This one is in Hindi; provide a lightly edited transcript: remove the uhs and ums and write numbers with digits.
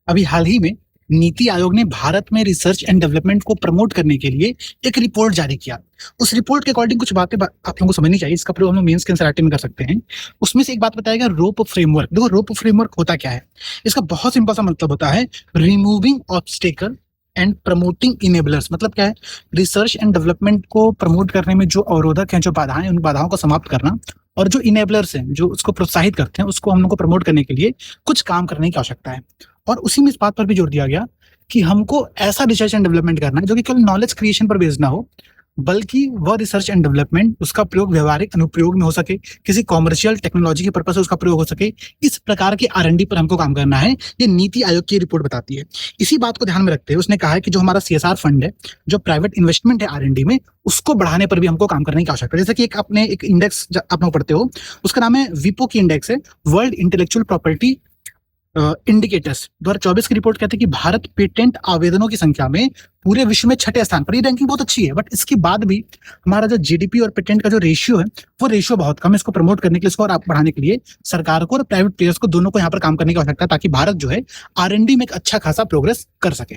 अभी हाल ही में नीति आयोग ने भारत में रिसर्च एंड डेवलपमेंट को प्रमोट करने के लिए एक रिपोर्ट जारी किया। उस रिपोर्ट के अकॉर्डिंग कुछ बातें आप लोगों को समझनी चाहिए। इसका प्रयोग हम लोग मेंस के एनसीईआरटी में कर सकते हैं। उसमें से एक बात बताया गया, रोप फ्रेमवर्क। देखो, रोप फ्रेमवर्क होता क्या है? इसका बहुत सिंपल सा मतलब होता है removing obstacle and promoting enablers. मतलब क्या है? रिसर्च एंड डेवलपमेंट को प्रमोट करने में जो अवरोधक हैं, जो बाधाएं हैं, उन बाधाओं को समाप्त करना, और जो इनेबलर्स हैं, जो उसको प्रोत्साहित करते हैं, उसको हम लोग को प्रमोट करने के लिए कुछ काम करने की आवश्यकता है। और उसी में इस बात पर भी जोर दिया गया कि हमको ऐसा रिसर्च एंड डेवलपमेंट करना है जो कि केवल नॉलेज क्रिएशन पर बेस्ड ना हो, बल्कि वह रिसर्च एंड डेवलपमेंट, उसका प्रयोग व्यवहारिक अनुप्रयोग में हो सके, किसी कॉमर्शियल टेक्नोलॉजी के पर्पज से उसका प्रयोग हो सके। इस प्रकार के R&D पर हमको काम करना है। ये नीति आयोग की रिपोर्ट बताती है। इसी बात को ध्यान में रखते हुए उसने कहा है कि जो हमारा CSR फंड है, जो प्राइवेट इन्वेस्टमेंट है R&D में, उसको बढ़ाने पर भी हमको काम करने की आवश्यकता है। जैसे कि एक इंडेक्स आप लोग पढ़ते हो, उसका नाम है विपो की इंडेक्स है, वर्ल्ड इंटेलेक्चुअल प्रॉपर्टी इंडिकेटर्स। 2024 की रिपोर्ट कहती है कि भारत पेटेंट आवेदनों की संख्या में पूरे विश्व में 6ठे स्थान पर। ये रैंकिंग बहुत अच्छी है, बट इसके बाद भी हमारा जो GDP और पेटेंट का जो रेशियो है, वो रेशियो बहुत कम है। इसको प्रमोट करने के लिए, इसको और बढ़ाने के लिए सरकार को और प्राइवेट प्लेयर्स को, दोनों को यहाँ पर काम करने की आवश्यकता है, ताकि भारत जो है R&D में एक अच्छा खासा प्रोग्रेस कर सके।